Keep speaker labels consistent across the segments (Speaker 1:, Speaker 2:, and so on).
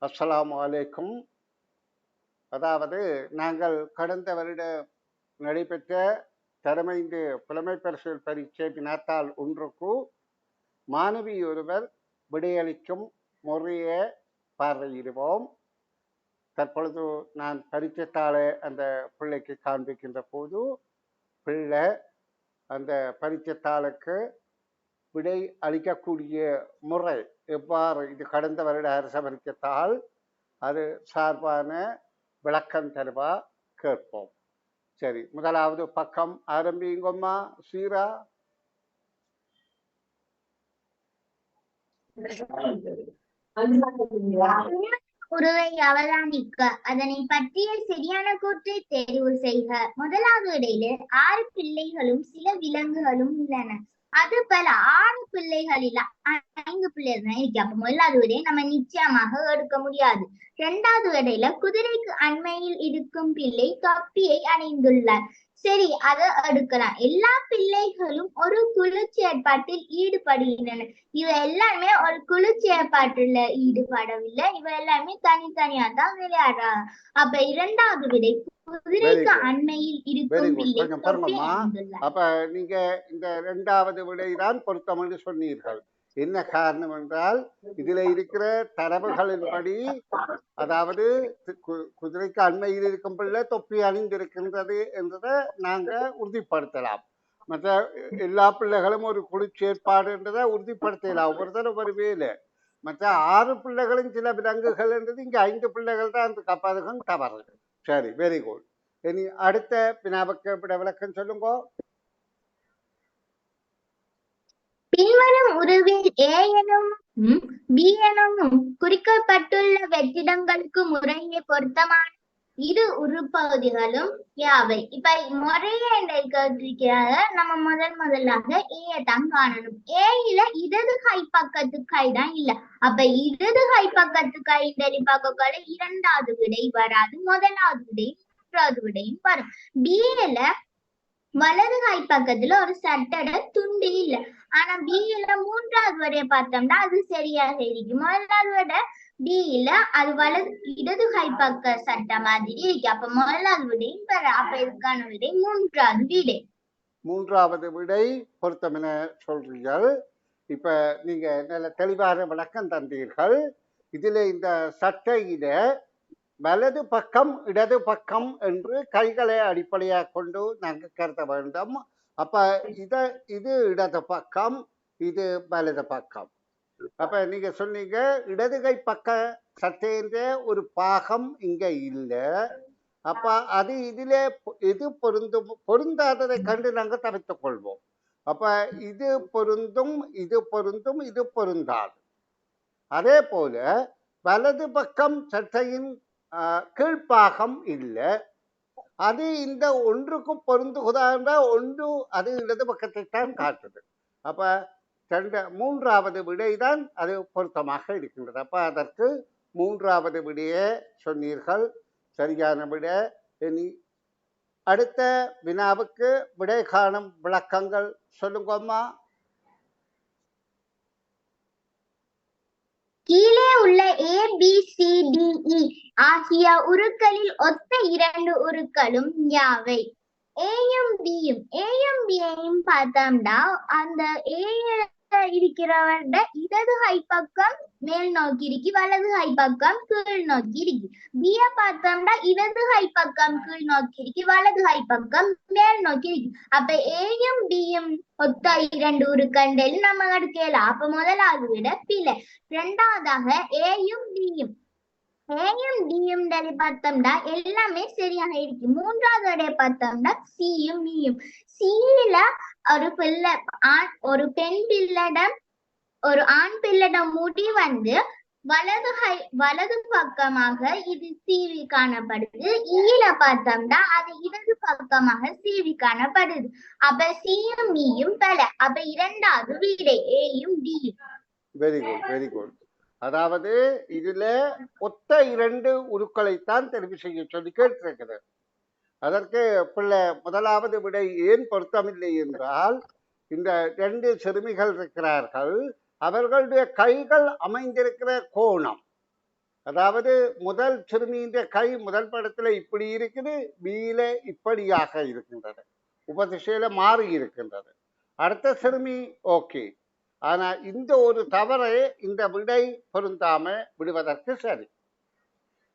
Speaker 1: அஸ்ஸலாமு அலைக்கும். அதாவது நாங்கள் கடந்த வருட நடைபெற்ற தரமைந்து புலமை பரிசில் பரீட்சை வினாத்தாள் ஒன்றுக்கு மாணவி ஒருவர் விடையளிக்கும் முறையை பார்வையிடுவோம். தற்பொழுது நான் பரீட்சைத்தாளை அந்த பிள்ளைக்கு காண்பிக்கின்ற போது பிள்ளை அந்த பரீட்சைத்தாளுக்கு விடை அளிக்கக்கூடிய முறை எவ்வாறு, இது கடந்த வருட அரச பரீட்சைத்தாள், அது சார்பான விளக்கம் தருவா கேட்போம். சரி, முதலாவது பக்கம் ஆரம்பிங்கம்மா சீரா.
Speaker 2: உருவை அவதானிக்க, அதனை பற்றிய சரியான கூற்றை தெரிவு செய்க. முதலாவது இடையில 6 பிள்ளைகளும் சில விலங்குகளும் உள்ளன. அது பல 6 பிள்ளைகளில் 5 பிள்ளைகள் தான் இருக்கு. அப்ப முதலாவது விடையை நம்ம நிச்சயமாக எடுக்க முடியாது. 2வது இடையில குதிரைக்கு அண்மையில் இருக்கும் பிள்ளை தொப்பியை அணிந்துள்ளார். சரி, அதை எடுக்கலாம். எல்லா பிள்ளைகளும் ஒரு குழு செயற்பாட்டில் ஈடுபடுகின்றன. இவ எல்லாருமே ஒரு குழு செயற்பாட்டுல ஈடுபடவில்லை. இவ எல்லாருமே தனித்தனியா தான் விளையாடுறாங்க. அப்ப 2வது விடை குதிரைக்கு அண்மையில் இருக்கும் பிள்ளை தொப்பி அணிந்துள்ளார்.
Speaker 1: அப்ப நீங்க இந்த 2வது விடைதான் பொருத்தம் என்று சொன்னீர்கள். என்ன காரணம் என்றால், இதுல இருக்கிற தரவுகளின்படி, அதாவது குதிரைக்கு அண்மையில் இருக்கும் பிள்ளை தொப்பி அணிந்திருக்கின்றது என்றதை நாங்க உறுதிப்படுத்தலாம். மற்ற எல்லா பிள்ளைகளும் ஒரு குழு செயற்பாடு என்றதை உறுதிப்படுத்தலாம். ஒவ்வொருத்தரும் ஒரு வேலை. மற்ற 6 பிள்ளைகளும் சில விலங்குகள் என்றது இங்க 5 பிள்ளைகள் தான் அந்த கப்பாதுகள் தவறு. சரி, வெரி குட். இனி அடுத்த வினாவுக்கு விளக்கம் சொல்லுங்க.
Speaker 2: பின்வரும் உருவில் A எனும் B எனும் குறிக்கப்பட்டுள்ள வெற்றிடங்களுக்கு முறையே பொருத்தமான இரு உருப்பகுதிகளும் யாவை? இப்ப முறையே கேட்டிருக்கிறாங்க. நம்ம முதலாக ஏ தான் காணணும். ஏல இடது கை பக்கத்து கை தான் இல்ல. அப்ப இடது கை பக்கத்து கை பார்க்கல 2வது விடை வராது. முதலாவது விடை 3வது விடையும் வரும். பிஏல வலது கை பக்கத்துல ஒரு சட்டட துண்டு இல்ல. ஆனா பிஏல 3வது வரைய பார்த்தோம்னா அது சரியாக இருக்கு. முதலாவது விட பிஏல அது இடது கை பக்க சட்ட மாதிரி இருக்கு. அப்ப முதலாவது விடையும் பெற. அப்ப இதுக்கான விடை 3வது விடை.
Speaker 1: 3வது விடை பொருத்தம் என சொல்றீர்கள். இப்ப நீங்க நல்ல தெளிவான விளக்கம் தந்தீர்கள். இதுல இந்த சட்டையில வலது பக்கம் இடது பக்கம் என்று கைகளை அடிப்படையாக கொண்டு நாங்கள் கருத வேண்டும். அப்ப இது இடது பக்கம், இது வலது பக்கம். அப்ப நீங்க சொன்னீங்க இடது கை பக்க சட்டைன்ற ஒரு பாகம் இங்க இல்லை. அப்ப அது இதுல எது பொருந்தாததை கண்டு நாங்கள் தவிர்த்துக் கொள்வோம். அப்ப இது பொருந்தும், இது பொருந்தும், இது பொருந்தாது. அதே போல வலது பக்கம் சட்டையின் கீழ்ப்பாகம் இல்லை. அது இந்த ஒன்றுக்கு பொருந்துகுதா ஒன்று அது இடது பக்கத்தை தான் காட்டுது. அப்ப 3வது விடைதான் அது பொருத்தமாக இருக்கின்றது. அப்ப அதற்கு 3வது விடையே சொன்னீர்கள், சரியான விடை. இனி அடுத்த வினாவுக்கு விடை காணும் விளக்கங்கள் சொல்லுங்கம்மா.
Speaker 2: கீழே உள்ள ABCDE ஆகிய உருக்களில் ஒத்த 2 உருக்களும் யாவை? ஏயும் பியையும் பார்த்தோம்னா அந்த ஏ இருக்கிறவண்ட இடது கை பக்கம் மேல் நோக்கி இருக்கு, வலது கை பக்கம் கீழ் நோக்கி இருக்கு. பிய பார்த்தோம்னா இடது கை பக்கம் கீழ் நோக்கி இருக்கு, வலது கை பக்கம் மேல் நோக்கி இருக்கு. அப்ப ஏயும் பியும் ஒத்த 2 உருக்கண்டல் நம்ம எடுக்கலாம். அப்ப முதலாவது விட பிள்ளை. 2வதாக ஏயும் டியும் பார்த்தோம்னா எல்லாமே சரியாக இருக்கு. 3வது விடைய பார்த்தோம்னா சியும் மீயும். சியில ஒரு பெண் பிள்ளைடம் ஒரு ஆண் பிள்ளைடம் முடி வலது பக்கமாக இது சீவி காணப்படுது. ஈல பார்த்தோம்னா அது இடது பக்கமாக சீவி காணப்படுது. அப்ப சியும் மீயும் பல. அப்ப 2வது விடை ஏயும் டியும்.
Speaker 1: Very good, very good. அதாவது இதுல ஒத்த 2 உருக்களைத்தான் தெரிவு செய்ய சொல்லி கேட்டிருக்கிறது. அதற்கு பிள்ளை முதலாவது விடை ஏன் பொருத்தமில்லை என்றால், இந்த 2 சிறுமிகள் இருக்கிறார்கள், அவர்களுடைய கைகள் அமைந்திருக்கிற கோணம் அதாவது முதல் சிறுமியின் கை முதல் படத்துல இப்படி இருக்குது, பியில இப்படியாக இருக்கின்றது, உபதிசையில மாறி இருக்கின்றது. அடுத்த சிறுமி ஓகே. ஆனா இந்த ஒரு தவறை இந்த விடை பொருந்தாம விடுவதற்கு சரி.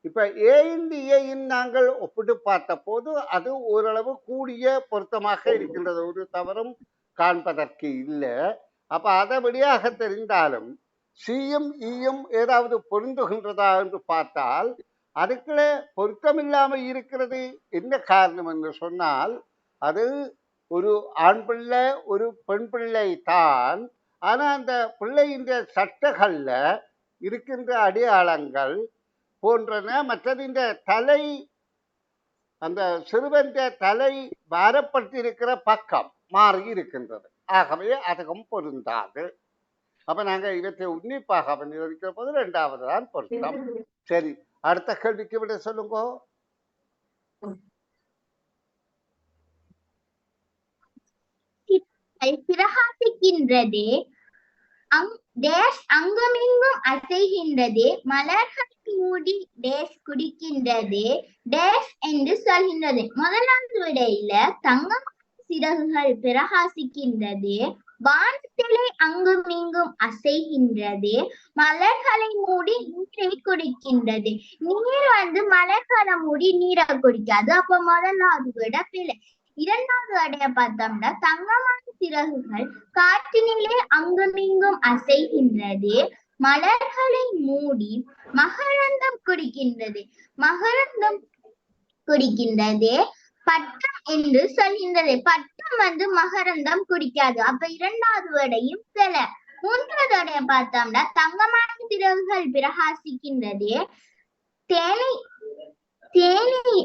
Speaker 1: இப்ப ஏயின் நாங்கள் ஒப்பிட்டு பார்த்த போது அது ஓரளவு கூடிய பொருத்தமாக இருக்கின்றது, ஒரு தவறும் காண்பதற்கு இல்லை. அப்ப அதை விடையாக தெரிந்தாலும் சியும் ஈயும் ஏதாவது பொருந்துகின்றதா என்று பார்த்தால் அதுக்குள்ள பொருத்தமில்லாமல் இருக்கிறது. என்ன காரணம் என்று சொன்னால் அது ஒரு ஆண் பிள்ளை ஒரு பெண் பிள்ளை தான். ஆனா அந்த பிள்ளையின் சட்டங்கள்ல இருக்கின்ற அடையாளங்கள் போன்றன மற்றது இந்த தலை, அந்த சிறுவன் தலை வாரப்பட்டிருக்கிற பக்கம் மாறி இருக்கின்றது. ஆகவே அதுவும் பொருந்தாது. அப்ப நாங்க இவற்றை உன்னிப்பாக நிர்வகிக்கிற போது இரண்டாவது தான் பொருத்தம். சரி, அடுத்த கேள்விக்கு விட சொல்லுங்க.
Speaker 2: பிரகாசிக்கின்றதே, டேஷ் அங்குமிங்கும் அசைகின்றதே, மலர்கள் மூடி டேஷ் குடிக்கின்றதே, டேஷ் என்று சொல்கின்றது. முதலாவது விடையில தங்கம் சிறகுகள் பிரகாசிக்கின்றதே, வானத்திலே அங்குமிங்கும் அசைகின்றதே, மலர்களை மூடி நீரை குடிக்கின்றது. நீர் மலர்களை மூடி நீரை குடிக்காது. அப்ப முதலாவது விட பிழை. இரண்டாவது அடைய பார்த்தோம்னா தங்கமான சிறகுகள் காற்றினிலே அங்குமிங்கும் அசைகின்றது, மலர்களை மூடி மகரந்தம் குடிக்கின்றது. மகரந்தம் குடிக்கின்றது பட்டம் என்று சொல்கின்றது. பட்டம் மகரந்தம் குடிக்காது. அப்ப இரண்டாவது விடையும் சில. மூன்றாவது அடைய பார்த்தோம்னா தங்கமான சிறகுகள் பிரகாசிக்கின்றது, தேனை தேனை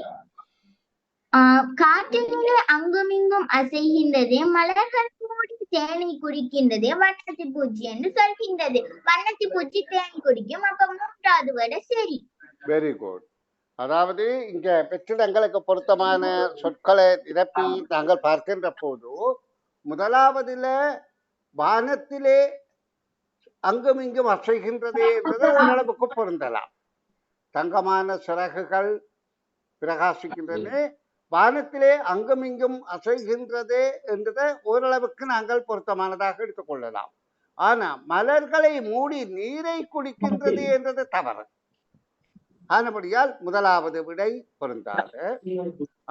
Speaker 2: காற்றினிலே அங்குமிங்கும் அசைகின்றது, மலர்கள் மூடி தேனை குடிக்கின்றது, வண்ணத்தி பூச்சி என்று சொல்கின்றது. வண்ணத்தி பூச்சி தேன் குடிக்கும். அப்ப மூன்றாவது விட சரி.
Speaker 1: Very good. அதாவது இங்க வெற்றிடங்களுக்கு பொருத்தமான சொற்களை நிரப்பி நாங்கள் பார்க்கின்ற போது முதலாவதுல வானத்திலே அங்குமிங்கும் அசைகின்றது என்பது ஓரளவுக்கு பொருந்தலாம். தங்கமான சிறகுகள் பிரகாசிக்கின்றன, வானத்திலே அங்குமிங்கும் அசைகின்றது என்றதை ஓரளவுக்கு நாங்கள் பொருத்தமானதாக எடுத்துக்கொள்ளலாம். ஆனா மலர்களை மூடி நீரை குடிக்கின்றது என்றது தவறு. ஆனபடியால் முதலாவது விடை பொருந்தாது.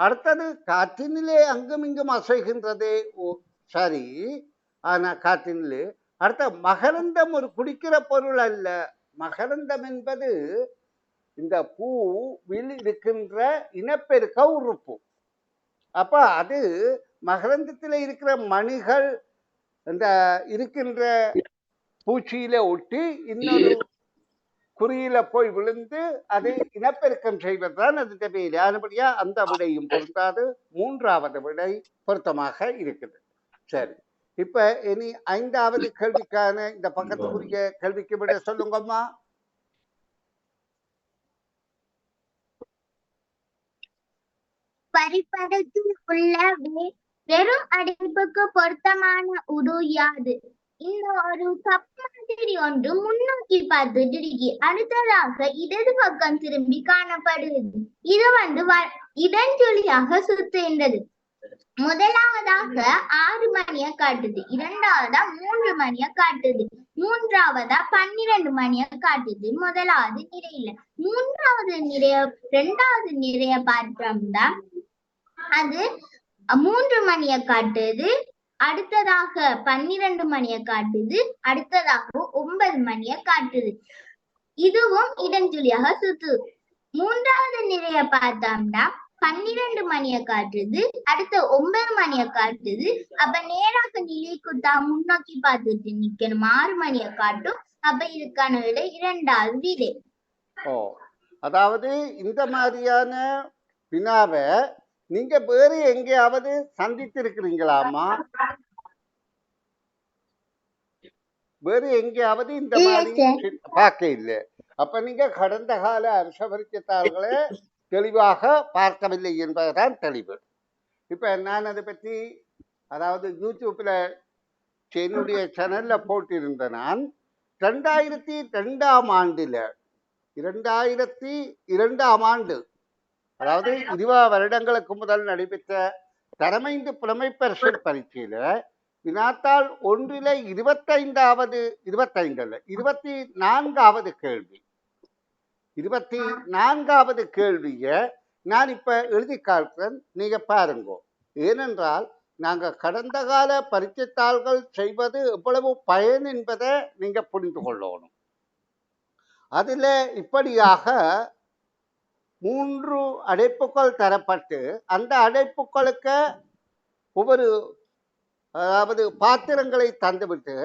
Speaker 1: அடுத்தது காற்றினிலே அங்குமிங்கும் அசைகின்றதே, சரி. ஆனா காற்றினிலே அடுத்த மகரந்தம் ஒரு குடிக்கிற பொருள் அல்ல. மகரந்தம் என்பது இந்த பூவில் இருக்கின்ற இனப்பெருக்க உறுப்பு. அப்ப அது மகரந்தத்தில் இருக்கிற மணிகள் இந்த இருக்கின்ற பூச்சியில ஒட்டி இன்னொரு குறியில போய் விழுந்து அதை இனப்பெருக்கம் செய்வதுதான் அது வேலை. ஆனபடியா அந்த விடையும் பொருந்தாது. மூன்றாவது விடை பொருத்தமாக இருக்குது. சரி, இப்ப இனி ஐந்தாவது கேள்விக்கான இந்த பக்கத்துக்குரிய கேள்விக்கு விட சொல்லுங்கம்மா.
Speaker 2: பரிபடத்தில் உள்ள வெறும் அடைப்புக்கு பொருத்தமான உரு யாது? இந்த ஒரு கப் மாதிரி ஒன்று முன்னோக்கி பார்த்துட்டு இருக்கு. அடுத்ததாக இடது பக்கம் திரும்பி காணப்படுகிறது. இது இடஞ்சுழியாக சுத்துகின்றது. முதலாவதாக 6 மணியை காட்டுது, இரண்டாவதா 3 மணியை காட்டுது, மூன்றாவதா 12 மணியை காட்டுது. முதலாவது நிறையில இரண்டாவது நிறைய பார்த்தோம்னா அது 3 மணியை காட்டுது, அடுத்ததாக 12 மணியை காட்டுது, அடுத்ததாக 9 மணியை காட்டுது. இதுவும் இடஞ்சுழியாக சுத்து. மூன்றாவது நிறைய பார்த்தோம்னா 12 மணியை காட்டுது, அடுத்த 9 மணியை காட்டுது. அப்ப நேராக நிலைக்குத்தா முன்னோக்கி பார்த்துட்டு நிக்கணும். 6 மணியை காட்டும். அப்ப இதுக்கான விடை இரண்டாவது விடை.
Speaker 1: அதாவது இந்த மாதிரியான வினாவை நீங்க வேறு எங்கேயாவது சந்தித்திருக்கிறீங்களாமா? வேறு எங்கேயாவது இந்த மாதிரி பார்க்க இல்லை. அப்ப நீங்க கடந்த கால அரச பரீட்சைத்தாள்களை தெளிவாக பார்க்கவில்லை என்பதுதான் தெளிவு. இப்ப நான் அதை பற்றி அதாவது யூடியூப்ல என்னுடைய சேனல்ல போட்டிருந்த நான் 2002ஆம் ஆண்டுல 2002ஆம் ஆண்டு, அதாவது 20 வருடங்களுக்கு முதல் நடைபெற்ற தரமைந்து புலமை பரிசு பரீட்சையில வினாத்தாள் 1 24வது கேள்வி 24வது கேள்விய நான் இப்ப எழுதி காட்டுறேன், நீங்க பாருங்க. ஏனென்றால் நாங்க கடந்த கால பரீட்சைத்தாள்கள் செய்வது எவ்வளவு பயன் என்பதை நீங்க புரிந்து கொள்ளணும். அதுல இப்படியாக 3 அடைப்புகள் தரப்பட்டு அந்த அடைப்புகளுக்கு ஒவ்வொரு அதாவது பாத்திரங்களை தந்துவிட்டு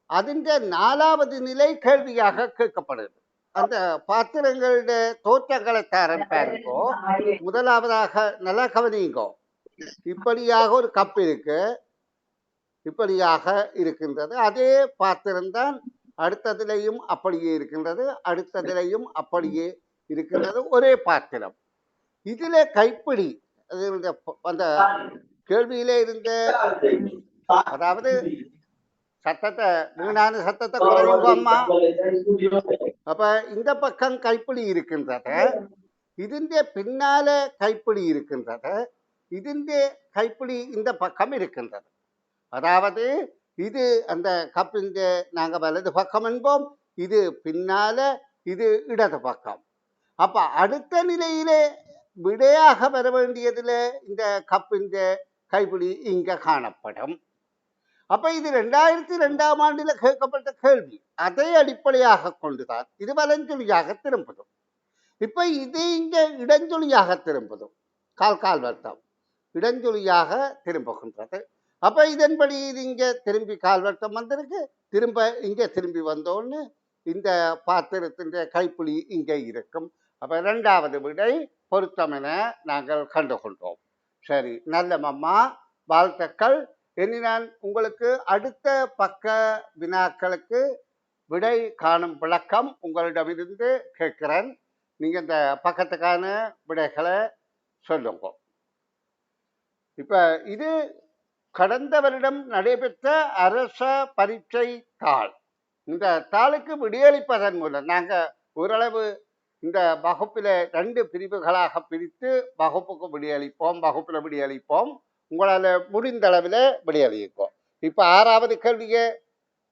Speaker 1: அதின் 4வது நிலை கேள்வியாக கேட்கப்படுது. அந்த பாத்திரங்களுடைய தோற்றங்களை தரம் பாருங்கோ. முதலாவதாக நல்லா கவனிங்கோ. இப்படியாக ஒரு கப் இருக்கு, இப்படியாக இருக்கின்றது. அதே பாத்திரம்தான் அடுத்ததிலையும் அப்படியே இருக்கின்றது, அடுத்ததிலையும் அப்படியே இருக்கின்றது, ஒரே பாத்திரம். இதுல கைப்பிடி அந்த கேள்வியிலே இருந்த அதாவது சத்தத்தை வீணான சத்தத்தை குறையுங்க அம்மா. அப்ப இந்த பக்கம் கைப்பிடி இருக்கின்றது, ഇതിന്റെ പിന്നാലെ கைப்பிடி இருக்கின்றது, ഇതിന്റെ கைப்பிடி இந்த பக்கம் இருக்கின்றது. அதாவது இது அந்த கப்பிന്റെ நாங்க வலது பக்கம் என்போம், இது பின்னால, இது இடது பக்கம். அப்ப அடுத்த நிலையிலே விடையாக வர வேண்டியதுல இந்த கப்பிന്റെ கைப்பிடி இங்க காணப்படும். அப்ப இது 2002ஆம் ஆண்டுல கேட்கப்பட்ட கேள்வி. அதை அடிப்படையாக கொண்டுதான் இது வலஞ்சொலியாக திரும்புதும். இப்ப இது இங்க இடஞ்சொலியாக திரும்புதும், கால் வட்டம் இடஞ்சொலியாக திரும்புகின்றது. அப்ப இதன்படி இது இங்க திரும்பி கால்வட்டம் வந்திருக்கு, திரும்ப இங்க திரும்பி வந்தோன்னு இந்த பாத்திரத்தின் கைப்பிடி இங்க இருக்கும். அப்ப 2வது விடை பொருத்தம் என நாங்கள் கண்டுகொண்டோம். சரி, நல்ல அம்மா, வாழ்த்துக்கள். இனி நான் உங்களுக்கு அடுத்த பக்க வினாக்களுக்கு விடை காணும் விளக்கம் உங்களிடமிருந்து கேட்கிறேன். நீங்க இந்த பக்கத்துக்கான விடைகளை சொல்லுங்க. இப்ப இது கடந்த வருடம் நடைபெற்ற அரச பரீட்சை தாள். இந்த தாளுக்கு விடையளிப்பதன் மூலம் நாங்க ஓரளவு இந்த வகுப்பில 2 பிரிவுகளாக பிரித்து வகுப்புக்கு விடையளிப்போம். உங்களால முடிந்த அளவில் விடையளிப்போம். இப்ப 6வது கேள்வியை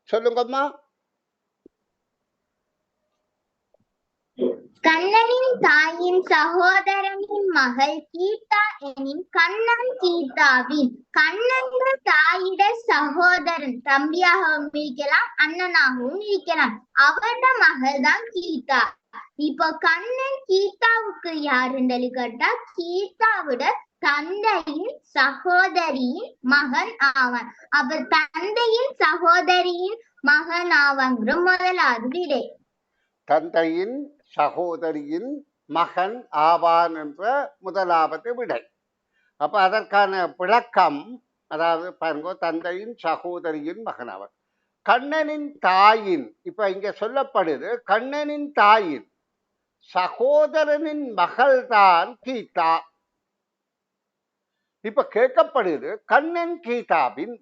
Speaker 1: சொல்லுங்கம்மா.
Speaker 2: கண்ணனின் தாயின் சகோதரனின் மகள் கீதா எனின் கண்ணன் கீதாவின். கண்ணன் தாயிட சகோதரன் தம்பியாகவும் இருக்கலாம், அண்ணனாகவும் இருக்கலாம். அவரோட மகள் தான் கீதா. இப்போ கண்ணன் கீதாவுக்கு யாருன்னு கேட்டா கீதாவோட தந்தையின் சகோதரியின் மகன் ஆவான். அப்ப தந்தையின் சகோதரியின் மகன் ஆவாங்கிற முதலாவது விடை.
Speaker 1: தந்தையின் சகோதரியின் மகன் ஆவான் என்ற முதலாவது விடை. அப்ப அதற்கான விளக்கம், அதாவது பாருங்க, தந்தையின் சகோதரியின் மகன் ஆவான். கண்ணனின் தாயின், இப்ப இங்க சொல்லப்படுது கண்ணனின் தாயின் சகோதரனின் மகள் தான் கீதா. இப்ப கேட்கப்படுது கண்ணன் கீதாவின்.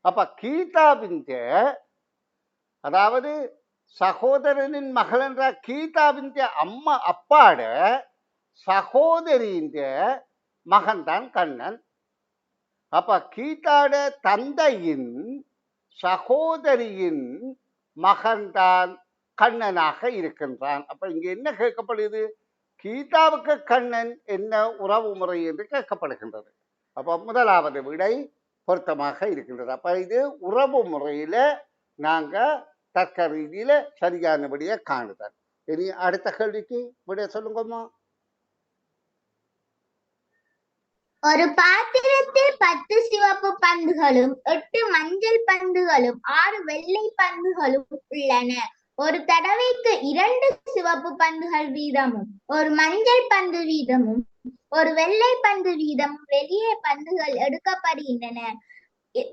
Speaker 1: அப்ப கீதாவின் அதாவது சகோதரனின் மகள் என்ற கீதாவின் அம்மா அப்பாட சகோதரியின் மகன் தான் கண்ணன். அப்ப கீதாட தந்தையின் சகோதரியின் மகன்தான் கண்ணனாக இருக்கின்றான். அப்ப இங்க என்ன கேட்கப்படுது? கீதாவுக்கு கண்ணன் என்ன உறவு முறை என்று கேட்கப்படுகின்றது. அப்ப முதலாவது விடை பொருத்தமாக இருக்கின்றது. அப்ப இது உறவு முறையில நாங்க தர்க்க ரீதியில சரியானபடியா காணுதல். இனி அடுத்த கேள்விக்கு விடை சொல்லுங்கம்மா.
Speaker 2: ஒரு பாத்திரத்தில் 10 சிவப்பு பந்துகளும் 8 மஞ்சள் பந்துகளும் 6 வெள்ளை பந்துகளும் உள்ளன. ஒரு தடவைக்கு 2 சிவப்பு பந்துகள் வீதமும் 1 மஞ்சள் பந்து வீதமும் 1 வெள்ளை பந்து வீதமும் வெளியே பந்துகள் எடுக்கப்படுகின்றன.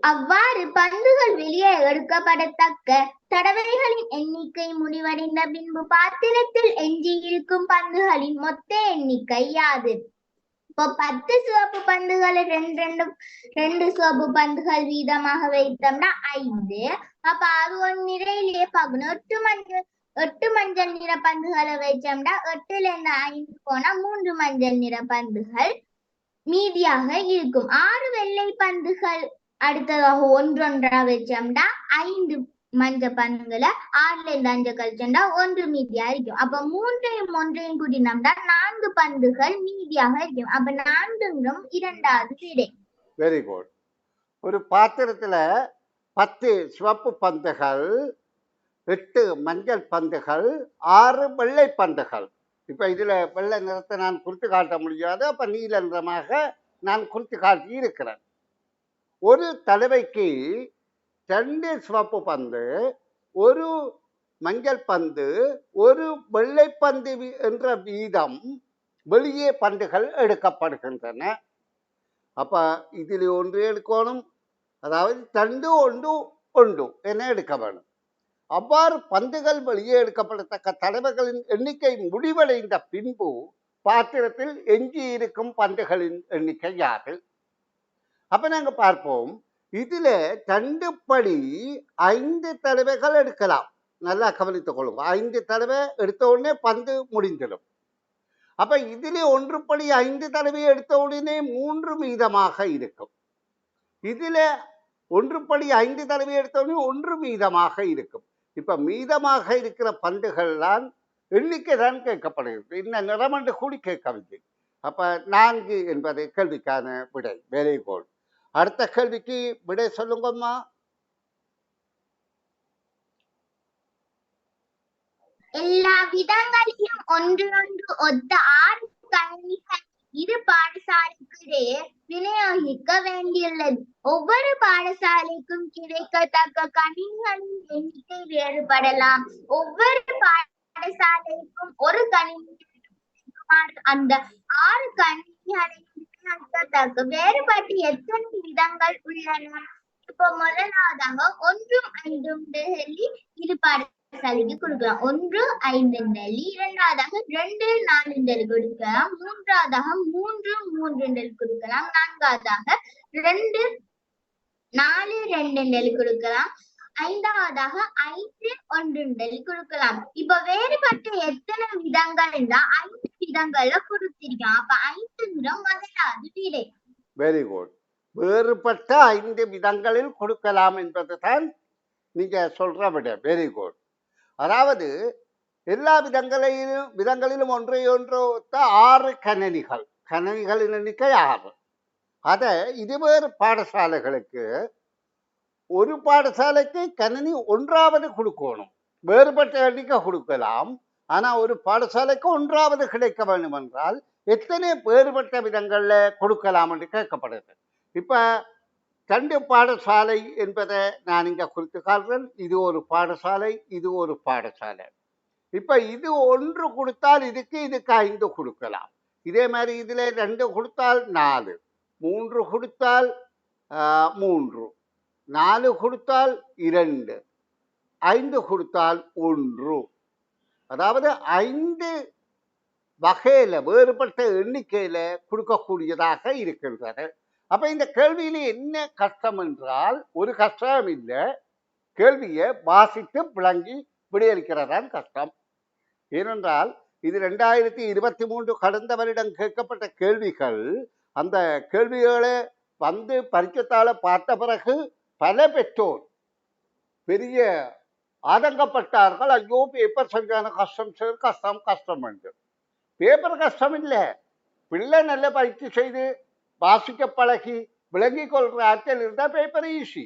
Speaker 2: அவ்வாறு பந்துகள் வெளியே எடுக்கப்படத்தக்க தடவைகளின் எண்ணிக்கை முடிவடைந்த பின்பு பாத்திரத்தில் எஞ்சியிருக்கும் பந்துகளின் மொத்த எண்ணிக்கை யாது? இப்போ 10 சிவப்பு பந்துகளை 2 சிவப்பு பந்துகள் வீதமாக வைத்தோம்னா 5. அப்ப அது ஒரு நிறையிலேயே பார்க்கணும். 8 மஞ்சள் நிற நிற பந்துகளை வச்சோம்னா 8ல இருந்து 5 போனா 3 மஞ்சள் நிற பந்துகள் மீதியாக இருக்கும். 6 வெள்ளை பந்துகள் அடுத்ததாக ஒன்றொன்றா வச்சோம்னா 5 மஞ்சள் பந்துகளை 6ல இருந்து 5 கழிச்சோம்னா 1 மீதியா இருக்கும். அப்ப 3ஐயும் 1ஐயும் கூட்டினோம்னா 4 பந்துகள் மீதியாக இருக்கும். அப்ப 4ங்கும் 2வது விடை.
Speaker 1: Very good. ஒரு பாத்திரத்துல 10 சிவப்பு பந்துகள், 8 மஞ்சள் பந்துகள், 6 வெள்ளை பந்துகள். இப்ப இதுல வெள்ளை நிறத்தை நான் குறித்து காட்ட முடியாது, அப்ப நீல நிறமாக நான் குறித்து காட்டி இருக்கிறேன். ஒரு தடவைக்கு 2 சிவப்பு பந்து, 1 மஞ்சள் பந்து, 1 வெள்ளை பந்து என்ற வீதம் வெளியே பந்துகள் எடுக்கப்படுகின்றன. அப்ப இதில் ஒன்று எடுக்கணும், அதாவது 2 1 1 என எடுக்க வேணும். அவ்வாறு பந்துகள் வெளியே எடுக்கப்படத்தக்க தடவைகளின் எண்ணிக்கை முடிவடைந்த பின்பு பாத்திரத்தில் எஞ்சி இருக்கும் பந்துகளின் எண்ணிக்கை யாது? அப்ப நாங்க பார்ப்போம். இதுல 2 படி 5 தடவைகள் எடுக்கலாம். நல்லா கவனித்துக் கொள்ளுங்க. 5 தடவை எடுத்த உடனே பந்து முடிந்துடும். அப்ப இதிலே 1 படி 5 தடவை எடுத்த உடனே 3 மீதமாக இருக்கும். இதுல 1 படி 5 தடவை எடுத்த உடனே 1 மீதமாக இருக்கும். இப்ப மீதமாக இருக்கிற பந்துகள் தான் எண்ணிக்கை தான் கேட்கப்படுகிறது. இன்னும் நிறமண்டு கூடி கேட்கவில்லை. அப்ப 4 என்பது கேள்விக்கான விடை. Very good. அடுத்த கேள்விக்கு விடை சொல்லுங்கம்மா.
Speaker 2: எல்லா விதங்களிலும் ஒன்றொன்று ஒத்த 6 கணினிகள் இரு பாடசாலைக்கிடையே விநியோகிக்க வேண்டியுள்ளது. ஒவ்வொரு பாடசாலைக்கும் கிடைக்கத்தக்க கணினிகளின் எண்ணிக்கை வேறுபடலாம். ஒவ்வொரு பாடசாலைக்கும் ஒரு கணினி அந்த 6 கணினிகளையும் விநியோகிக்கத்தக்க வேறுபட்டு எத்தனை விதங்கள் உள்ளன? இப்போ முதலாவதாக 1 5 சொல்லி இரு பாடசாலைக்கு கொடுக்கலாம். 1 5 சொல்லி, இரண்டாவதாக 2 4 கொடுக்கலாம், மூன்றாவதாக 3 3 கொடுக்கலாம், நான்காவதாக 2 4 2 கொடுக்கலாம், ஐந்தாவதாக 5 1 கொடுக்கலாம். இப்ப வேறுபட்ட எத்தனை விதங்கள் 5 விதங்கள்ல கொடுத்திருக்கோம். அப்ப 5 முதலாவது விடை.
Speaker 1: Very good. வேறுபட்ட 5 விதங்களில் கொடுக்கலாம் என்பதுதான் நீங்க சொல்ற விட. Very good. அதாவது எல்லா விதங்களிலும் ஒன்றை ஒன்று 6 கணினிகளின் எண்ணிக்கை 6. அதை இருவேறு பாடசாலைகளுக்கு, ஒரு பாடசாலைக்கு கணினி 1வது கொடுக்கணும். வேறுபட்ட எண்ணிக்கை கொடுக்கலாம். ஆனா ஒரு பாடசாலைக்கு 1வது கிடைக்க வேண்டும் என்றால் எத்தனை வேறுபட்ட விதங்கள்ல கொடுக்கலாம் என்று கேட்கப்படுது. இப்ப 2 பாடசாலை என்பதை நான் இங்க குறித்து காட்டுறேன். இது ஒரு பாடசாலை, இது ஒரு பாடசாலை. இப்ப இது 1 கொடுத்தால் இதுக்கு 5 கொடுக்கலாம். இதே மாதிரி இதுல 2 கொடுத்தால் 4, 3 கொடுத்தால் 3, 4 கொடுத்தால் 2, 5 கொடுத்தால் 1. அதாவது 5 வகையில வேறுபட்ட எண்ணிக்கையில கொடுக்கக்கூடியதாக இருக்கின்றது. அப்ப இந்த கேள்வியில என்ன கஷ்டம் என்றால், ஒரு கஷ்டம் இல்லை, கேள்வியை வாசித்து விளங்கி விடையளிக்கிறதான் கஷ்டம். ஏனென்றால் இது 2023 கடந்த வருடம் கேட்கப்பட்ட கேள்விகள். அந்த கேள்விகளை வந்து பரிச்சத்தால பார்த்த பிறகு பல பெற்றோர் பெரிய ஆதங்கப்பட்டார்கள். ஐயோ, பேப்பர் சரியான கஷ்டம் சார், கஷ்டம் கஷ்டம் என்று. பேப்பர் கஷ்டம் இல்லை, பிள்ளை நல்ல பயிற்சி செய்து வாசிக்க பழகி விளங்கி கொள்ற ஆற்றல் இருந்தா பேப்பர் ஈஸி.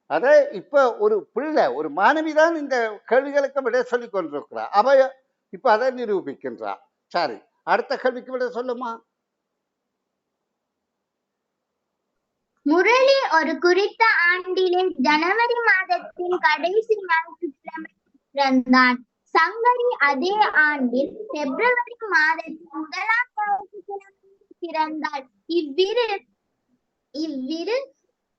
Speaker 1: அத இப்ப ஒரு பிள்ளை, ஒரு மாணவிதான் இந்த கேள்விகளுக்கு விட சொல்லி கொண்டிருக்கிறார். அவ இப்ப அதை நிரூபிக்கின்றார். சரி, அடுத்த கேள்விக்கு விட சொல்லுமா.
Speaker 2: முரளி ஒரு குறித்த ஆண்டிலே ஜனவரி மாதத்தின் கடைசி ஞாயிற்றுக்கிழமை பிறந்தான். சங்கரி அதே ஆண்டில் பிப்ரவரி மாதத்தின் 1ஆம் ஞாயிற்றுக்கிழமை பிறந்தாள். இவ்விரு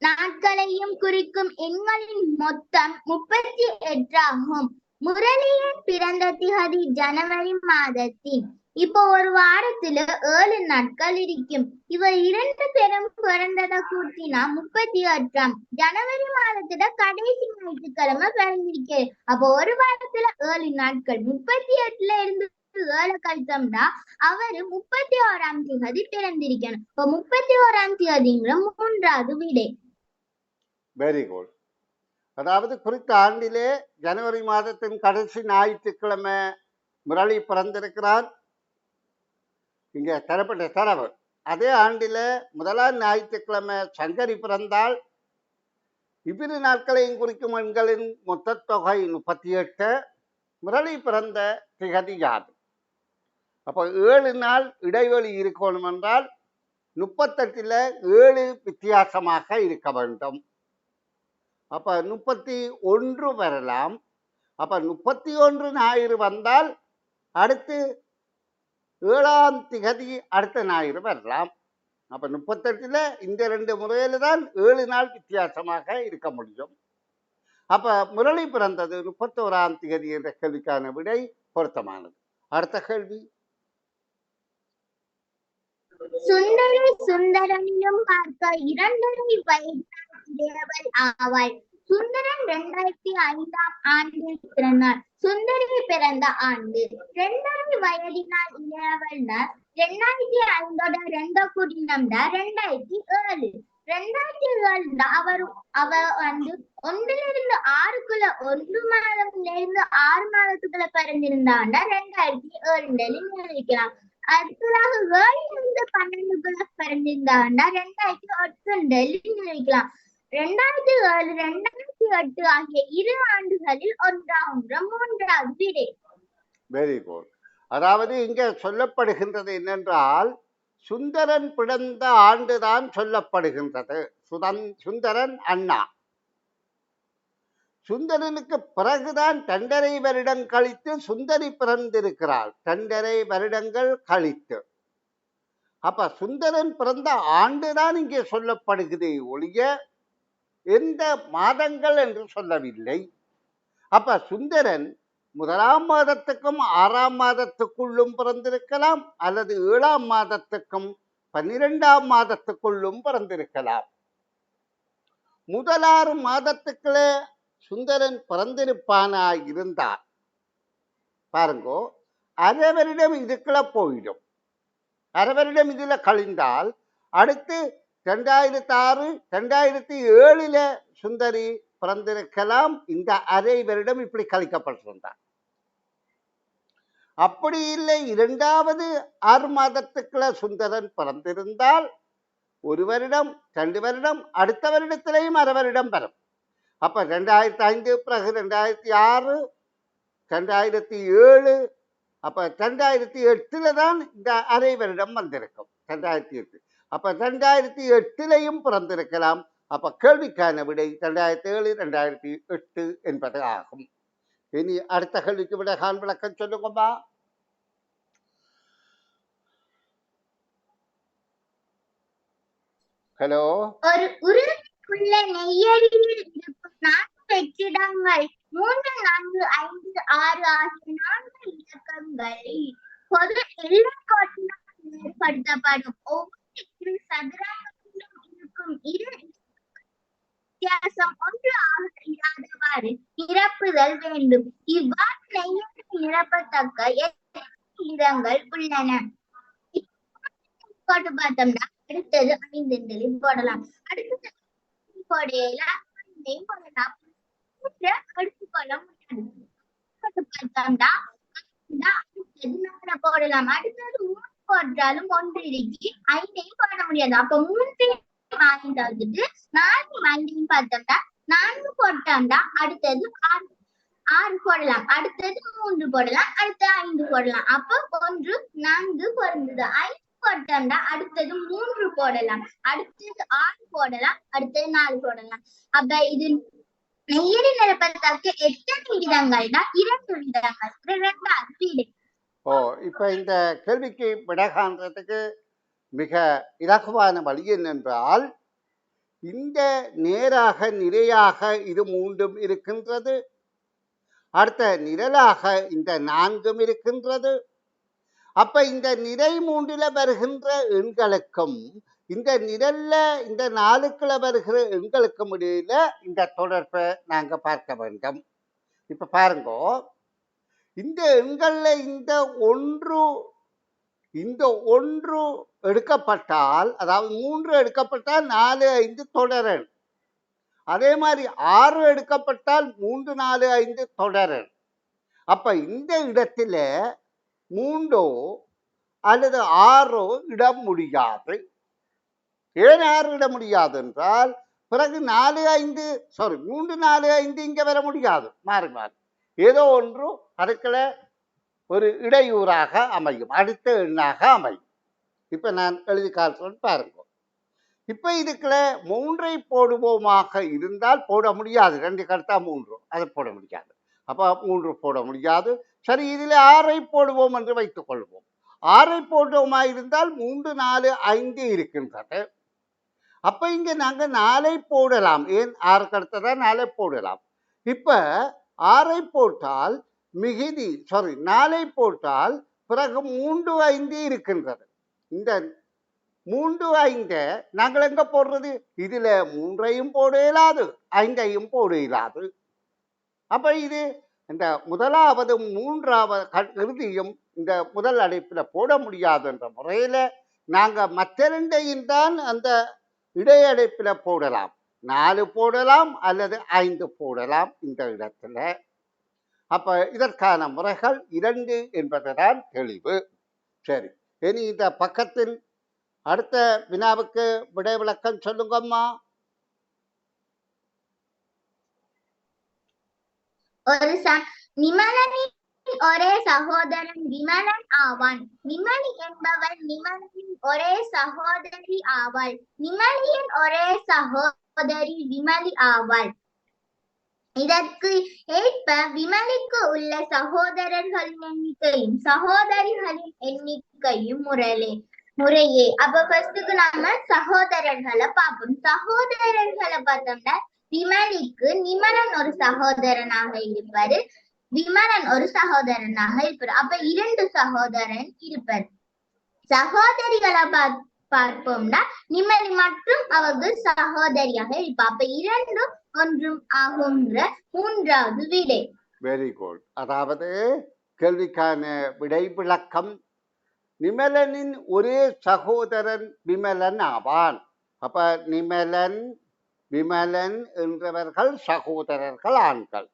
Speaker 2: நாட்களையும் குறிக்கும் எண்களின் மொத்தம் 38 ஆகும். முரளியின் பிறந்த திகதி ஜனவரி மாதத்தின் இப்போ ஒரு வாரத்துல 7 நாட்கள் இருக்கும். இவ 2 பேரும் பிறந்ததை கூட்டினா 38ஆம். ஜனவரி மாதத்துல கடைசி ஞாயிற்றுக்கிழமை பிறந்திருக்கு. அப்போ ஒரு வாரத்துல 7 நாட்கள் 38ல இருந்து 7 கழித்தோம்னா அவரு 31ஆம் தேதி பிறந்திருக்கணும். இப்போ 31ஆம் தேதிங்கிற 3வது விடை.
Speaker 1: Very good. அதாவது குறித்த ஆண்டிலே ஜனவரி மாதத்தின் கடைசி ஞாயிற்றுக்கிழமை முரளி பிறந்திருக்கிறார். இங்கே தரப்பட்ட தரவு. அதே ஆண்டில முதலாம் ஞாயிற்றுக்கிழமை சங்கரி பிறந்தால். இவ்விரு நாட்களையும் குறிக்கும் எண்களின் மொத்த தொகை 38. முரளி பிறந்த திகதி யாது? அப்போ 7 நாள் இடைவெளி இருக்கணும் என்றால் 38ல் 7 வித்தியாசமாக இருக்க வேண்டும். அப்ப 31 வரலாம். அப்ப 31 ஞாயிறு வந்தால் அடுத்து 7ஆம் திகதி அடுத்த ஞாயிறு வரலாம். அப்ப 38ல் இந்த 2 முறையில தான் 7 நாள் வித்தியாசமாக இருக்க முடியும். அப்ப முரளி பிறந்தது 31ஆம் திகதி என்ற கேள்விக்கான விடை பொருத்தமானது. அடுத்த கேள்வி.
Speaker 2: சுந்தரி சுந்தரனையும் பார்க்க 2 வயது ஆவாள். சுந்தரன் 2005ஆம் ஆண்டில் பிறந்தார். சுந்தரி பிறந்த ஆண்டு 2 வயதினால் இளையவள்னா 2005ஓட 2 கூட்டினோம்னா 2007. 2007 அவ வந்து 1லிருந்து 6க்குள்ள 1 மாதத்துல இருந்து 6 மாதத்துக்குள்ள பிறந்திருந்தாண்டா 2007 நினைக்கலாம். அடுத்ததாக 7லிருந்து 12க்குள்ள பிறந்திருந்தாண்டா 2008 நினைக்கலாம். 2007, 2008 ஆகிய 2 ஆண்டுகளில் ஒன்றாகின்ற 3வது விடை.
Speaker 1: Very good. அதாவது இங்கே சொல்லப்படுகின்றது என்னென்றால் சுந்தரன் பிறந்த ஆண்டுதான் சொல்லப்படுகின்றது. சுந்தரன் அண்ணா. சுந்தரனுக்கு பிறகுதான் 2.5 வருடம் கழித்து சுந்தரி பிறந்திருக்கிறாள். 2.5 வருடங்கள் கழித்து. அப்ப சுந்தரன் பிறந்த ஆண்டுதான் இங்கே சொல்லப்படுகிறதே ஒழிய எந்த மாதங்கள் என்று சொல்லவில்லை. அப்ப சுந்தரன் 1ஆம் மாதத்துக்கும் 6ஆம் மாதத்துக்குள்ளும் பிறந்திருக்கலாம், அல்லது 7ஆம் மாதத்துக்கும் 12ஆம் மாதத்துக்குள்ளும் பிறந்திருக்கலாம். முதல் 6 மாதத்துக்குள்ளே சுந்தரன் பிறந்திருப்பானா இருந்தார் பாருங்கோ, அரை வருடம் இதுக்குள்ள போயிடும். அரை வருடம் இதுல கழிந்தால் அடுத்து 2006, 2007 சுந்தரி பிறந்திருக்கலாம். இந்த அரை வருடம் இப்படி கழிக்கப்பட்டிருந்தார். அப்படி இல்லை, 2வது 6 மாதத்துக்குள்ள சுந்தரன் பிறந்திருந்தால் 1 வருடம் 2 வருடம் அடுத்த வருடத்திலேயும் அரை வருடம் வரும். அப்ப 2005 பிறகு 2006, 2007, அப்ப 2008 தான் இந்த அரை வருடம் வந்திருக்கும். 2008. அப்ப 2008 பிறந்திருக்கலாம். அப்ப கேள்விக்கான விடை 2007, 2008 என்பது ஆகும். இனி அடுத்த கேள்விக்கு விட விளக்கம் சொல்லுங்கம்மா. ஹலோ.
Speaker 2: ஒரு உருளைக்குள்ள நெய்யடியில் இருக்கும் 4 வெற்றிடங்கள் 3, 4, 5, 6 ஆகிய 4 இலக்கங்களில் பொது எல்லைக்கோட்டினால் ஏற்படுத்தப்படும். ஒவ்வொரு சதுரங்களிலும் இருக்கும் 2 வித்தியாசம் 1 ஆக இராதவாறு நிரப்புதல் வேண்டும். இவ்வாறு நெய்யடி நிரப்பத்தக்க இடங்கள் உள்ளன. போட்டு பார்த்தோம்னா அடுத்தது 5 போடலாம். அடுத்தது போடலாம், போடலாம். எடுத்துக்கொள்ள முடியாது. போட்டு பார்த்தோம்னா அடுத்தது 4 போடலாம். அடுத்தது 3 போட்டாலும் 1 இருக்கு, 5 போட முடியாது. அப்ப 3 5 4 பார்த்தோம்னா 4 போட்டோம்னா அடுத்தது 6 போடலாம். அடுத்தது 3 போடலாம். அடுத்து 5 போடலாம். அப்ப 1 4 பொருந்தது. 5 போட்டோம்னா அடுத்தது 3 போடலாம். அடுத்தது 6 போடலாம். அடுத்தது 4 போடலாம். அப்ப இது நெய்யடி நிரப்பதற்கு எத்தனை விதங்கள்னா 2 விதங்கள். 2வது விடை.
Speaker 1: இப்ப இந்த கேள்விக்கு விடை காண்றதுக்கு மிக இலகுவான வழி என்னென்றால், இந்த நேராக நிரையாக இது 3 இருக்கின்றது. அடுத்த நிரலாக இந்த 4 இருக்கின்றது. அப்ப இந்த நிறை மூன்றில வருகின்ற எண்களுக்கும் இந்த நிரல்ல இந்த நாலுக்குள்ள வருகிற எண்களுக்கும் இடையில இந்த தொடர்பை நாங்க பார்க்க வேண்டும். இப்ப பாருங்க, இந்த எண்கள்ல இந்த ஒன்று எடுக்கப்பட்டால், அதாவது 3 எடுக்கப்பட்டால் 4, 5 தொடரன். அதே மாதிரி 6 எடுக்கப்பட்டால் 3, 4, 5 தொடரன். அப்ப இந்த இடத்துல 3 அல்லது 6 இட முடியாது. ஏன் 6 இட முடியாது என்றால், பிறகு 4, 5 3, 4, 5 இங்க வர முடியாது. மாறி மாறி ஏதோ ஒன்று அதுக்குள்ள ஒரு இடையூறாக அமையும், அடுத்த எண்ணாக அமையும். இப்ப நான் எழுதி காட்டுறேன் பாருங்க. இப்ப இதுக்குள்ள 3ஐ போடுவோமாக இருந்தால் போட முடியாது. 2 கருத்தா 3, அதை போட முடியாது. அப்ப 3 போட முடியாது. சரி, இதுல 6ஐ போடுவோம் என்று வைத்துக் கொள்வோம். 6ஐ போடுவோமா இருந்தால் 3, 4, 5 இருக்கின்றது. அப்ப இங்க நாங்க 4ஐ போடலாம். ஏன் 6 கருத்ததா 4ஐ போடலாம். இப்ப 6ஐ போட்டால் மிகுதி 4ஐ போட்டால் பிறகு 3, 5 இருக்கின்றது. இந்த 3, 5 நாங்கள் எங்க போடுறது? இதுல 3ஐயும் போட இயலாது, 5ஐயும் போட இயலாது. அப்ப இது இந்த முதலாவது 3வது இறுதியும் இந்த முதல் அடைப்புல போட முடியாது என்ற முறையில நாங்க மற்ற 2ஐயும் தான் அந்த இடையடைப்புல போடலாம். 4 போடலாம் அல்லது 5 போடலாம் இந்த இடத்துல. அப்ப இதற்கான முறைகள் 2 என்பதுதான் தெளிவு. சரி, இனி இந்த பக்கத்தில் அடுத்த வினாவுக்கு விடை விளக்கம் சொல்லுங்கம்மா.
Speaker 2: நிமலனின் ஒரே சகோதரன் விமலன் ஆவான். நிமலி என்பவள் நிமலனின் ஒரே சகோதரி ஆவாள். நிமலியின் ஒரே சகோதரி விமலி ஆவாள். இதற்கு ஏற்ப விமலிக்கு உள்ள சகோதரர்களின் எண்ணிக்கையும் சகோதரிகளின் எண்ணிக்கையும் முறையே. அப்ப ஃபர்ஸ்டுக்கு நாம சகோதரர்களை பார்ப்போம். சகோதரர்களை பார்த்தோம்னா விமலிக்கு நிமலன் ஒரு சகோதரனாக இருப்பாரு, விமலன் ஒரு சகோதரனாக இருப்பாரு. அப்ப 2 சகோதரன் இருப்பார். சகோதரிகளை பார்ப்போம்னா நிமலி மற்றும் அவருக்கு சகோதரியாக இருப்பா. அப்ப 2 ஒன்றும் ஆகுன்ற 3வது விடை.
Speaker 1: Very good. அதாவது கேள்விக்கான விடை விளக்கம், நிமலனின் ஒரே சகோதரன் விமலன் ஆவான். அப்ப நிமலன் விமலன் என்றவர்கள் சகோதரர்கள், ஆண்கள்.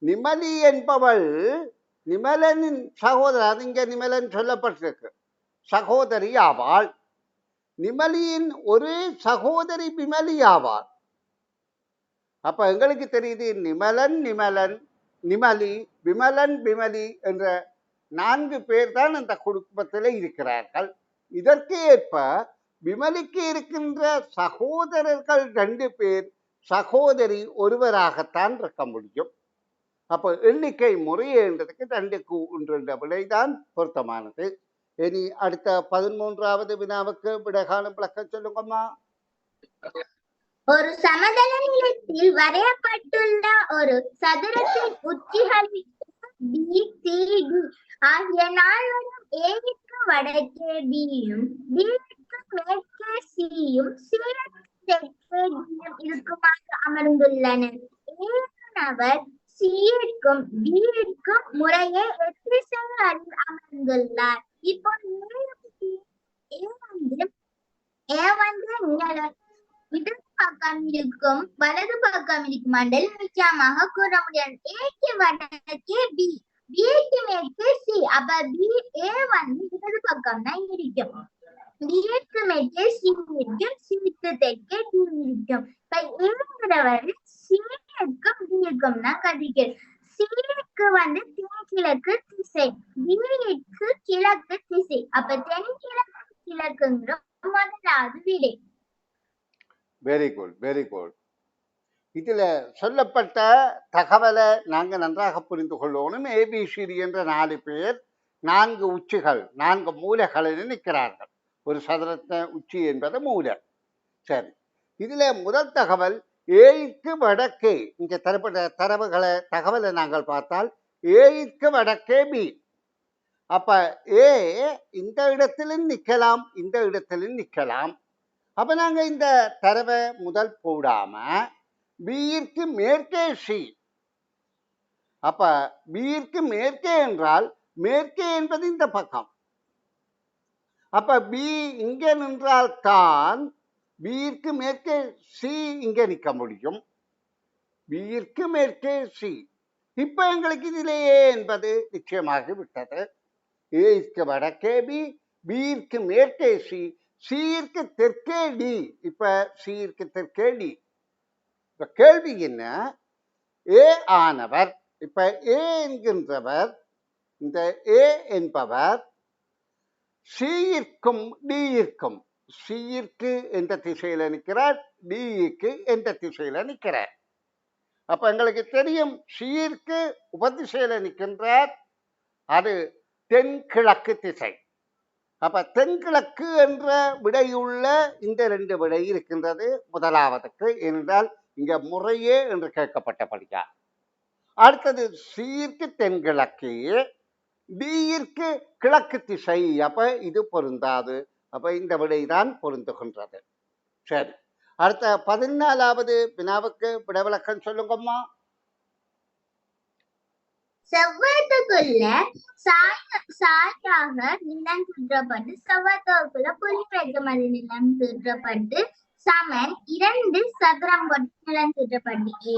Speaker 1: நிமலி என்பவள் நிமலனின் சகோதரர், இங்க நிமலன் சொல்லப்பட்டிருக்கு, சகோதரி ஆவாள். நிமலியின் ஒரே சகோதரி விமலி ஆவாள். அப்ப எங்களுக்கு தெரியுது நிமலன் நிமலி, விமலன் விமலி என்ற 4 பேர் தான் அந்த குடும்பத்தில் இருக்கிறார்கள். இதற்கு ஏற்ப விமலிக்கு இருக்கின்ற சகோதரர்கள் 2 பேர், சகோதரி ஒருவராகத்தான் இருக்க முடியும். அப்ப எண்ணிக்கை முறையேன்றதுக்கு 2க்கு 1 என்ற விடைதான் பொருத்தமானது. இனி அடுத்த 13வது வினாவுக்கு விடை காணும் விளக்கம் சொல்லுங்கம்மா.
Speaker 2: ஒரு சமதள நிலத்தில் வரையப்பட்டுள்ள ஒரு சதுரத்தின் உச்சிகளில் B, C, D ஆகிய 4 ஏவிற்கு வடக்கே பியும், பிக்கு மேற்கே சியும், சிக்கு தெற்கே டியும் இருக்குமாறு அமர்ந்துள்ளன. ஏனவர் சியிற்கும் டியிற்கும் முறையே எத்திசைகளில் அமர்ந்துள்ளார். இப்போ ஏ வந்து இடது பக்கம் இருக்கும் வலது பக்கம் இருக்கும் மண்டல் நிச்சயமாக கூற முடியாது. ஏக்கு வடக்கே பி, பிக்கு மேற்கே சி. அப்ப பி ஏ வந்து இடது பக்கம் தான் இருக்கும், பிக்கு மேற்கே சி இருக்கும், சிக்கு தெற்கே டி இருக்கும். இப்ப ஏங்கிறவர் சிக்கும் டிக்கும் தான் கதிக்கிறது. சிக்கு வந்து தென்கிழக்கு திசை, டிக்கு கிழக்கு திசை. அப்ப தென்கிழக்கு கிழக்குங்கிற முதலாவது விடை.
Speaker 1: Very good, very good. இதுல சொல்லப்பட்ட தகவலை நாங்க நன்றாக புரிந்து கொள்ளணும். ஏபிசிடி என்ற 4 பேர் 4 உச்சிகள் 4 மூலைகளில் நிற்கிறார்கள். ஒரு சதுரத்த உச்சி என்பது மூலை. சரி, இதுல முதல் தகவல் ஏக்கு வடக்கே. இங்க தரப்பட்ட தகவலை நாங்கள் பார்த்தால் ஏக்கு வடக்கே பி. அப்ப ஏ இந்த இடத்திலும் நிக்கலாம், இந்த இடத்திலும் நிக்கலாம். அப்ப நாங்க இந்த தரவை முதல் போடாம பியிற்கு மேற்கே சி. அப்ப பியிற்கு மேற்கே என்றால் மேற்கே என்பது இந்த பக்கம். அப்ப பி இங்கே நின்றால் தான் பியிற்கு மேற்கே சி இங்கே நிற்க முடியும். பியிற்கு மேற்கே சி. இப்ப எங்களுக்கு இதிலே ஏ என்பது நிச்சயமாகி விட்டது. ஏற்கு வடக்கே பி, பியிற்கு மேற்கே சி, சியிற்கு தெற்கே டி. இப்ப சியிற்கு தெற்கே டி. இப்ப கேள்வி என்ன? ஏ ஆனவர், இப்ப ஏ என்கின்றவர், இந்த ஏ என்பவர் சியிற்கும் டியிற்கும், சியிற்கு எந்த திசையில நிற்கிறார், டிக்கு எந்த திசையில நிற்கிறார். அப்ப எங்களுக்கு தெரியும் சியிற்கு உபதிசையில நிற்கின்றார், அது தென்கிழக்கு திசை. அப்ப தென்கிழக்கு என்ற விடையுள்ள இந்த ரெண்டு விடை இருக்கின்றது முதலாவதுக்கு. ஏனென்றால் இங்க முறையே என்று கேட்கப்பட்டபடியா. அடுத்தது சியிற்கு தென்கிழக்கு, டியிற்கு கிழக்கு திசை. அப்ப இது பொருந்தாது. அப்ப இந்த விடைதான் பொருந்துகின்றது. சரி, அடுத்த 14வது வினாவுக்கு விடவிலக்கம் சொல்லுங்கம்மா.
Speaker 2: செவ்வகத்துக்குள்ள சாயாக நிலம் சுற்றப்பட்டு செவ்வகத்துக்குள்ள புள்ளி வைக்குமதி நிலம் சுற்றப்பட்டு சமன் 2 சதுரம் நிலம் சுற்றப்பட்டு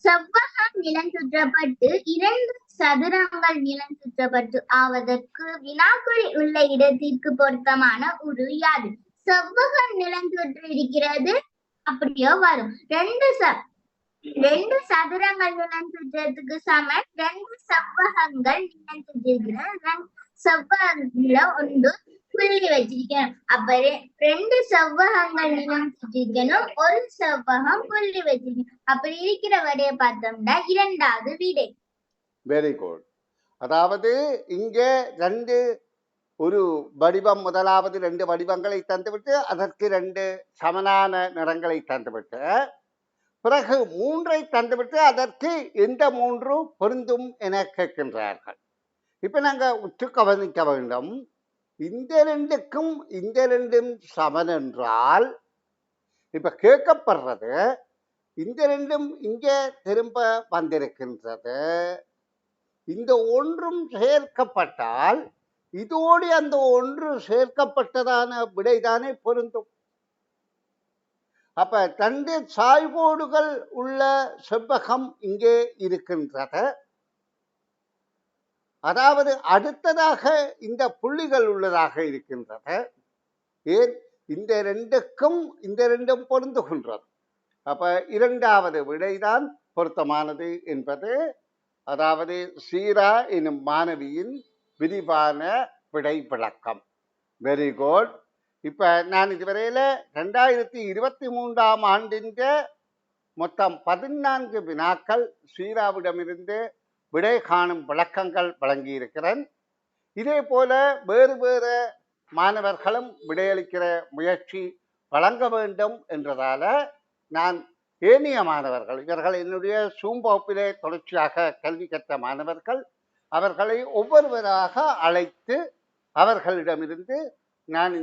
Speaker 2: செவ்வகம் நிலம் சுற்றப்பட்டு 2 சதுரங்கள் நிலம் சுற்றப்பட்டு ஆவதற்கு வினாக்குறி உள்ள இடத்திற்கு பொருத்தமான உரு யாது? செவ்வகம் நிலம் சுற்றி இருக்கிறது, அப்படியோ வரும். 2 சதுரங்கள் நிலம் சுற்றத்துக்கு சமன் 2 செவ்வகங்கள் நிலம் சுற்றிருக்கிற செவ்வகங்கள ஒன்று புள்ளி வச்சிருக்கணும். அப்ப 2 செவ்வகங்கள் நிலம் சுற்றிருக்கணும், ஒரு செவ்வகம் புள்ளி வச்சிருக்கணும். அப்படி இருக்கிற விடைய பார்த்தோம்னா 2வது விடை.
Speaker 1: Very good. அதாவது இங்கே ஒரு வடிவம், முதலாவது 2 வடிவங்களை தந்துவிட்டு அதற்கு 2 சமனான நிறங்களை தந்துவிட்டு பிறகு 3ஐ தந்துவிட்டு அதற்கு எந்த 3 பொருந்தும் என கேட்கின்றார்கள். இப்ப நாங்க உற்று கவனிக்க வேண்டும். இந்த 2க்கும் இந்த 2ம் சமன் என்றால் இப்ப கேட்கப்படுறது இந்த 2ம் இங்கே திரும்ப வந்திருக்கின்றது. இந்த ஒன்றும் சேர்க்கப்பட்டால் இதோடு அந்த ஒன்று சேர்க்கப்பட்டதான விடைதானே பொருந்தும். அப்ப 2 சாய்கோடுகள் உள்ள செவ்வகம் இங்கே இருக்கின்றது. அதாவது அடுத்ததாக இந்த புள்ளிகள் உள்ளதாக இருக்கின்றது. ஏன்? இந்த 2க்கும் இந்த 2ம் பொருந்துகின்றது. அப்ப 2வது விடைதான் பொருத்தமானது என்பது, அதாவது சீரா எனும் மாணவியின் விரிவான விடை விளக்கம். Very good. இப்ப நான் இதுவரையில 2023ஆம் ஆண்டின் மொத்தம் 14 வினாக்கள் சீராவிடமிருந்து விடை காணும் விளக்கங்கள் வழங்கியிருக்கிறேன். இதே போல வேறு வேறு மாணவர்களும் விடையளிக்கிற முயற்சி வழங்க வேண்டும் என்றதால நான் ஏனைய மாணவர்கள், இவர்கள் என்னுடைய சூம் வகுப்பிலே தொடர்ச்சியாக கல்வி கற்ற மாணவர்கள், அவர்களை ஒவ்வொருவராக அழைத்து அவர்களிடமிருந்து நான்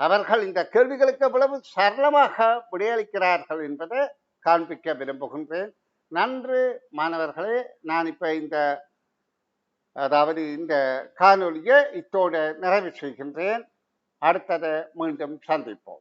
Speaker 1: அவர்கள் இந்த கேள்விகளுக்கு எவ்வளவு சரளமாக விடையளிக்கிறார்கள் என்பதை காண்பிக்க விரும்புகின்றேன். நன்று மாணவர்களே, நான் இப்ப இந்த காணொலியை இத்தோடு நிறைவு செய்கின்றேன். அடுத்ததை மீண்டும் சந்திப்போம்.